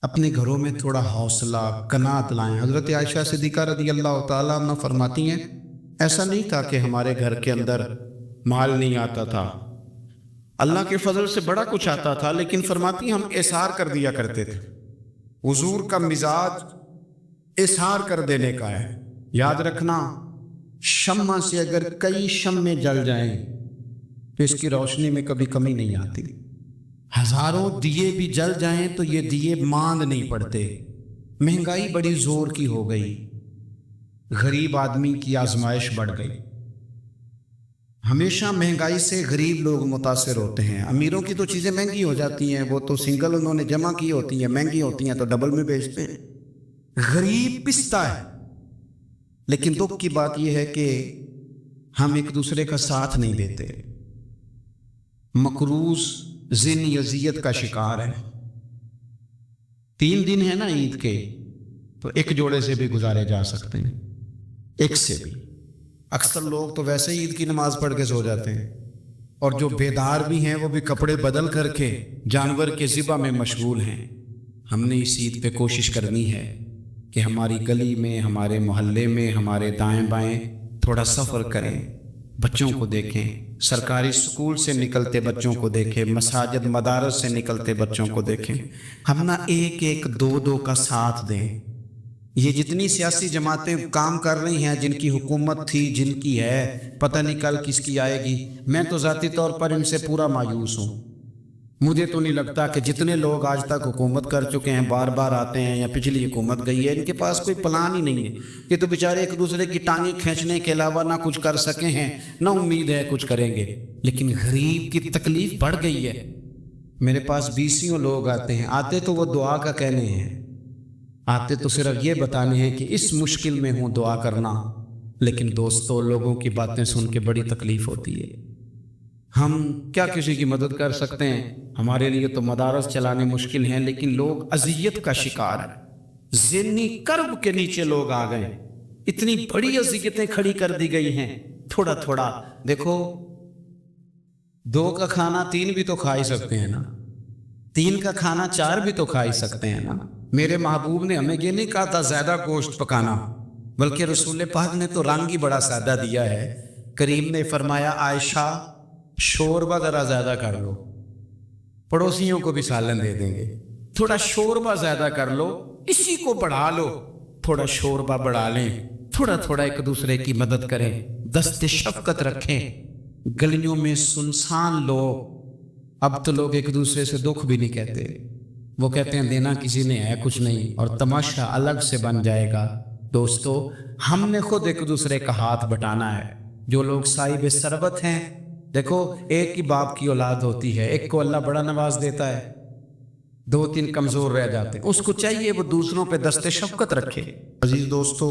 اپنے گھروں میں تھوڑا حوصلہ قناعت لائیں۔ حضرت عائشہ صدیقہ رضی اللہ تعالیٰ عنہ فرماتی ہیں ایسا نہیں تھا کہ ہمارے گھر کے اندر مال نہیں آتا تھا، اللہ کے فضل سے بڑا کچھ آتا تھا، لیکن فرماتی ہیں ہم احسار کر دیا کرتے تھے۔ حضور کا مزاج احسار کر دینے کا ہے۔ یاد رکھنا، شمع سے اگر کئی شمعیں جل جائیں تو اس کی روشنی میں کبھی کمی نہیں آتی، ہزاروں دیے بھی جل جائیں تو یہ دیے ماند نہیں پڑتے۔ مہنگائی بڑی زور کی ہو گئی، غریب آدمی کی آزمائش بڑھ گئی۔ ہمیشہ مہنگائی سے غریب لوگ متاثر ہوتے ہیں۔ امیروں کی تو چیزیں مہنگی ہو جاتی ہیں، وہ تو سنگل انہوں نے جمع کی ہوتی ہیں، مہنگی ہوتی ہیں تو ڈبل میں بیچتے ہیں۔ غریب پستا ہے، لیکن دکھ کی بات یہ ہے کہ ہم ایک دوسرے کا ساتھ نہیں دیتے۔ مقروض ذہنی اذیت کا شکار ہے۔ 3 دن ہے نا عید کے، تو ایک جوڑے سے بھی گزارے جا سکتے ہیں، ایک سے بھی۔ اکثر لوگ تو ویسے ہی عید کی نماز پڑھ کے سو جاتے ہیں، اور جو بیدار بھی ہیں وہ بھی کپڑے بدل کر کے جانور کے ذبح میں مشغول ہیں۔ ہم نے اس عید پہ کوشش کرنی ہے کہ ہماری گلی میں، ہمارے محلے میں، ہمارے دائیں بائیں تھوڑا سفر کریں، بچوں کو دیکھیں، سرکاری سکول سے نکلتے بچوں کو دیکھیں، مساجد مدارس سے نکلتے بچوں کو دیکھیں۔ ہم نہ ایک ایک دو دو کا ساتھ دیں۔ یہ جتنی سیاسی جماعتیں کام کر رہی ہیں، جن کی حکومت تھی، جن کی ہے، پتہ نہیں کل کس کی آئے گی، میں تو ذاتی طور پر ان سے پورا مایوس ہوں۔ مجھے تو نہیں لگتا کہ جتنے لوگ آج تک حکومت کر چکے ہیں، بار بار آتے ہیں یا پچھلی حکومت گئی ہے، ان کے پاس کوئی پلان ہی نہیں ہے۔ یہ تو بیچارے ایک دوسرے کی ٹانگیں کھینچنے کے علاوہ نہ کچھ کر سکے ہیں، نہ امید ہے کچھ کریں گے۔ لیکن غریب کی تکلیف بڑھ گئی ہے۔ میرے پاس 20 لوگ آتے ہیں، آتے تو وہ دعا کا کہنے ہیں، آتے تو صرف یہ بتانے ہیں کہ اس مشکل میں ہوں دعا کرنا، لیکن دوستوں لوگوں کی باتیں سن کے بڑی تکلیف ہوتی ہے۔ ہم کیا کسی کی مدد کر سکتے ہیں؟ ہمارے لیے تو مدارس چلانے مشکل ہیں، لیکن لوگ اذیت کا شکار ہیں۔ ذہنی کرب کے نیچے لوگ آ گئے، اتنی بڑی اذیتیں کھڑی کر دی گئی ہیں۔ تھوڑا تھوڑا دیکھو، 2 کا کھانا 3 بھی تو کھا ہی سکتے ہیں نا، 3 کا کھانا 4 بھی تو کھا ہی سکتے ہیں نا۔ میرے محبوب نے ہمیں یہ نہیں کہا تھا زیادہ گوشت پکانا، بلکہ رسول پاک نے تو رنگ ہی بڑا سادہ دیا ہے۔ کریم نے فرمایا عائشہ شوربہ ذرا زیادہ کر لو، پڑوسیوں کو بھی سالن دے دیں گے، تھوڑا شوربہ زیادہ کر لو، اسی کو بڑھا لو، تھوڑا شوربہ بڑھا لیں، تھوڑا تھوڑا ایک دوسرے کی مدد کریں، دست شفقت رکھیں۔ گلیوں میں سنسان لوگ، اب تو لوگ ایک دوسرے سے دکھ بھی نہیں کہتے، وہ کہتے ہیں دینا کسی نے ہے کچھ نہیں، اور تماشا الگ سے بن جائے گا۔ دوستو ہم نے خود ایک دوسرے کا ہاتھ بٹانا ہے۔ جو لوگ صاحب ثروت ہیں، دیکھو ایک ہی باپ کی اولاد ہوتی ہے، ایک کو اللہ بڑا نواز دیتا ہے، 2-3 کمزور رہ جاتے ہیں، اس کو چاہیے وہ دوسروں پہ دست شفقت رکھے۔ عزیز دوستو،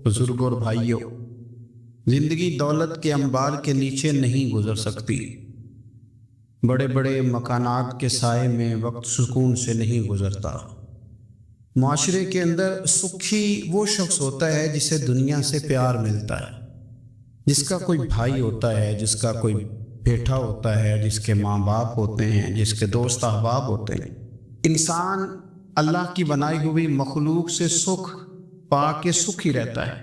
بزرگوں اور بھائیوں، زندگی دولت کے انبار کے نیچے نہیں گزر سکتی، بڑے بڑے مکانات کے سائے میں وقت سکون سے نہیں گزرتا۔ معاشرے کے اندر سکھی وہ شخص ہوتا ہے جسے دنیا سے پیار ملتا ہے، جس کا کوئی بھائی ہوتا ہے، جس کا کوئی بیٹا ہوتا ہے، جس کے ماں باپ ہوتے ہیں، جس کے دوست احباب ہوتے ہیں۔ انسان اللہ کی بنائی ہوئی مخلوق سے سکھ پا کے سکھ ہی رہتا ہے،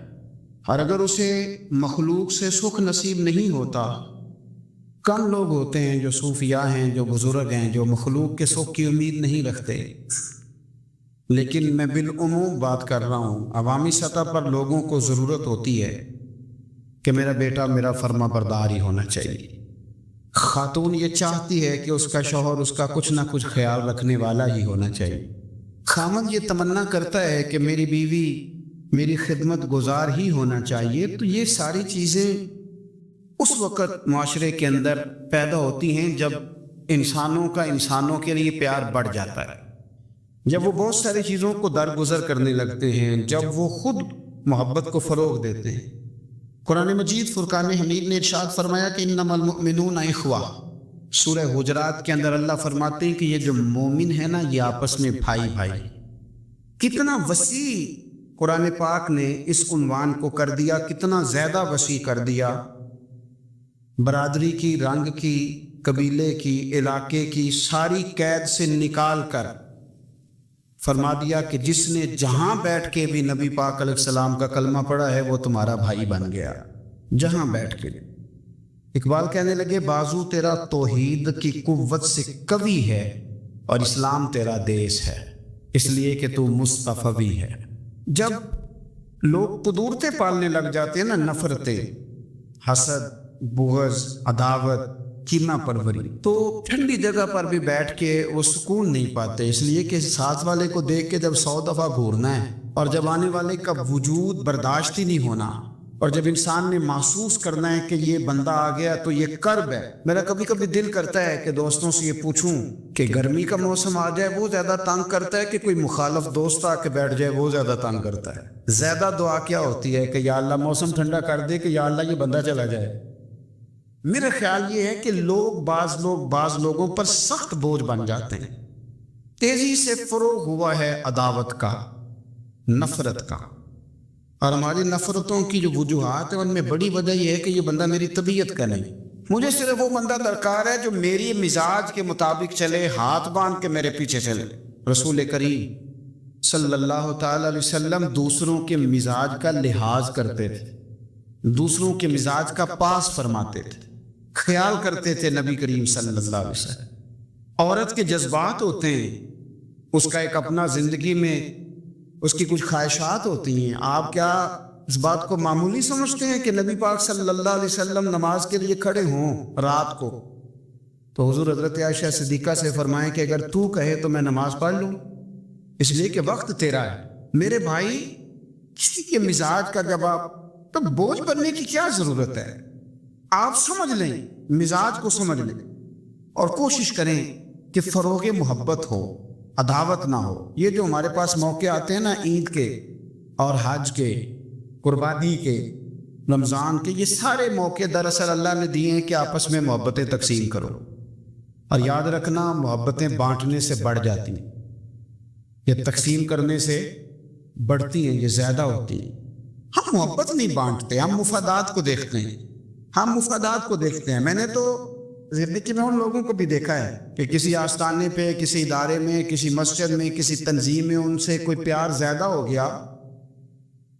اور اگر اسے مخلوق سے سکھ نصیب نہیں ہوتا، کم لوگ ہوتے ہیں جو صوفیاء ہیں، جو بزرگ ہیں، جو مخلوق کے سکھ کی امید نہیں رکھتے۔ لیکن میں بالعموم بات کر رہا ہوں، عوامی سطح پر لوگوں کو ضرورت ہوتی ہے کہ میرا بیٹا میرا فرما بردار ہی ہونا چاہیے۔ خاتون یہ چاہتی ہے کہ اس کا شوہر اس کا کچھ نہ کچھ خیال رکھنے والا ہی ہونا چاہیے۔ خامد یہ تمنا کرتا ہے کہ میری بیوی میری خدمت گزار ہی ہونا چاہیے۔ تو یہ ساری چیزیں اس وقت معاشرے کے اندر پیدا ہوتی ہیں جب انسانوں کا انسانوں کے لیے پیار بڑھ جاتا ہے، جب وہ بہت ساری چیزوں کو درگزر کرنے لگتے ہیں، جب وہ خود محبت کو فروغ دیتے ہیں۔ قرآن مجید فرقان حمید نے ارشاد فرمایا کہ انما المؤمنون اخوہ۔ سورہ حجرات کے اندر اللہ فرماتے ہیں کہ یہ جو مومن ہے نا، یہ آپس میں بھائی بھائی۔ کتنا وسیع قرآن پاک نے اس عنوان کو کر دیا، کتنا زیادہ وسیع کر دیا۔ برادری کی، رنگ کی، قبیلے کی، علاقے کی ساری قید سے نکال کر فرما دیا کہ جس نے جہاں بیٹھ کے بھی نبی پاک علیہ السلام کا کلمہ پڑھا ہے وہ تمہارا بھائی بن گیا، جہاں بیٹھ کے۔ اقبال کہنے لگے بازو تیرا توحید کی قوت سے قوی ہے اور اسلام تیرا دیس ہے، اس لیے کہ تو مصطفی ہے۔ جب لوگ قدورتیں پالنے لگ جاتے ہیں نا، نفرتیں، حسد، بغض، عداوت، کینہ پروری، تو ٹھنڈی جگہ پر بھی بیٹھ کے وہ سکون نہیں پاتے، اس لیے کہ ساتھ والے کو دیکھ کے جب 100 دفعہ گھورنا ہے اور جب آنے والے کا وجود برداشت ہی نہیں ہونا، اور جب انسان نے محسوس کرنا ہے کہ یہ بندہ آ گیا تو یہ کرب ہے۔ میرا کبھی کبھی دل کرتا ہے کہ دوستوں سے یہ پوچھوں کہ گرمی کا موسم آ جائے وہ زیادہ تنگ کرتا ہے کہ کوئی مخالف دوست آ کے بیٹھ جائے وہ زیادہ تنگ کرتا ہے؟ زیادہ دعا کیا ہوتی ہے کہ یا اللہ موسم ٹھنڈا کر دے، کہ یا اللہ یہ بندہ چلا جائے۔ میرا خیال یہ ہے کہ بعض لوگوں پر سخت بوجھ بن جاتے ہیں۔ تیزی سے فروغ ہوا ہے عداوت کا، نفرت کا، اور ہماری نفرتوں کی جو وجوہات ہیں ان میں بڑی وجہ یہ ہے کہ یہ بندہ میری طبیعت کا نہیں، مجھے صرف وہ بندہ درکار ہے جو میری مزاج کے مطابق چلے، ہاتھ باندھ کے میرے پیچھے چلے۔ رسول کریم صلی اللہ تعالی علیہ وسلم دوسروں کے مزاج کا لحاظ کرتے تھے، دوسروں کے مزاج کا پاس فرماتے تھے، خیال کرتے تھے نبی کریم صلی اللہ علیہ وسلم۔ عورت کے جذبات ہوتے ہیں، اس کا ایک اپنا زندگی میں اس کی کچھ خواہشات ہوتی ہیں۔ آپ کیا اس بات کو معمولی سمجھتے ہیں کہ نبی پاک صلی اللہ علیہ وسلم نماز کے لیے کھڑے ہوں رات کو تو حضور حضرت عائشہ صدیقہ سے فرمائیں کہ اگر تو کہے تو میں نماز پڑھ لوں، اس لیے کہ وقت تیرا ہے۔ میرے بھائی، کسی کے مزاج کا جب آپ تو بوجھ بننے کی کیا ضرورت ہے؟ آپ سمجھ لیں، مزاج کو سمجھ لیں اور کوشش کریں کہ فروغ محبت ہو، عداوت نہ ہو۔ یہ جو ہمارے پاس موقع آتے ہیں نا، عید کے اور حج کے، قربانی کے، رمضان کے، یہ سارے موقع دراصل اللہ نے دیے ہیں کہ آپس میں محبتیں تقسیم کرو، اور یاد رکھنا محبتیں بانٹنے سے بڑھ جاتی ہیں، یہ تقسیم کرنے سے بڑھتی ہیں، یہ زیادہ ہوتی ہیں۔ ہم محبت نہیں بانٹتے، ہم مفادات کو دیکھتے ہیں، ہم مفادات کو دیکھتے ہیں۔ میں نے تو زندگی میں ان لوگوں کو بھی دیکھا ہے کہ کسی آستانے پہ، کسی ادارے میں، کسی مسجد میں، کسی تنظیم میں ان سے کوئی پیار زیادہ ہو گیا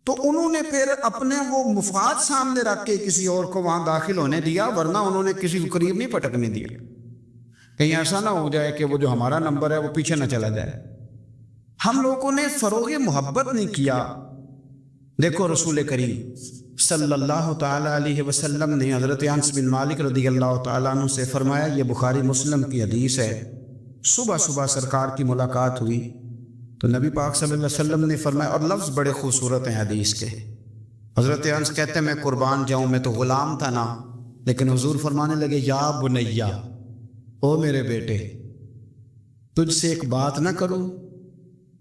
تو انہوں نے پھر اپنے وہ مفاد سامنے رکھ کے کسی اور کو وہاں داخل ہونے دیا، ورنہ انہوں نے کسی کو قریب نہیں پٹکنے دیا، کہیں ایسا نہ ہو جائے کہ وہ جو ہمارا نمبر ہے وہ پیچھے نہ چلا جائے۔ ہم لوگوں نے فروغ محبت نہیں کیا۔ دیکھو رسول کریم صلی اللہ تعالی علیہ وسلم نے حضرت انس بن مالک رضی اللہ تعالیٰ عنہ سے فرمایا، یہ بخاری مسلم کی حدیث ہے، صبح صبح سرکار کی ملاقات ہوئی تو نبی پاک صلی اللہ علیہ وسلم نے فرمایا، اور لفظ بڑے خوبصورت ہیں حدیث کے۔ حضرت انس کہتے ہیں میں قربان جاؤں، میں تو غلام تھا نا، لیکن حضور فرمانے لگے یا بنیا، او میرے بیٹے، تجھ سے ایک بات نہ کروں؟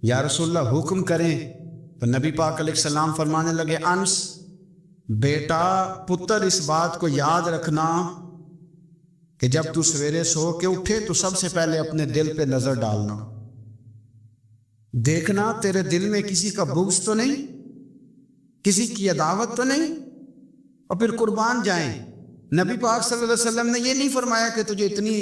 یا رسول اللہ حکم کریں؟ تو نبی پاک علیہ السلام فرمانے لگے، انس بیٹا، پتر، اس بات کو یاد رکھنا کہ جب تو سویرے سو کے اٹھے تو سب سے پہلے اپنے دل پہ نظر ڈالنا، دیکھنا تیرے دل میں کسی کا بغض تو نہیں، کسی کی عداوت تو نہیں، اور پھر قربان جائیں۔ نبی پاک صلی اللہ علیہ وسلم نے یہ نہیں فرمایا کہ تجھے اتنی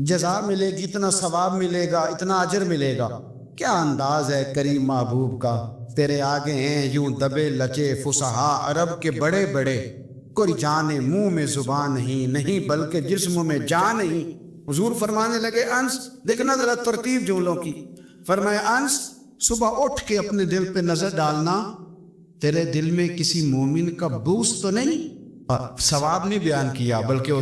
جزا ملے گی، اتنا ثواب ملے گا، اتنا اجر ملے گا۔ کیا انداز ہے کریم محبوب کا، تیرے آگے ہیں یوں دبے لچے فصحا عرب کے بڑے بڑے، کوئی جانے منہ میں زبان نہیں بلکہ جسم میں جان نہیں۔ حضور فرمانے لگے، انس دیکھنا ذرا ترتیب جملوں کی، فرمایا انس صبح اٹھ کے اپنے دل پہ نظر ڈالنا، تیرے دل میں کسی مومن کا بغض تو نہیں۔ ثواب نہیں بیان کیا بلکہ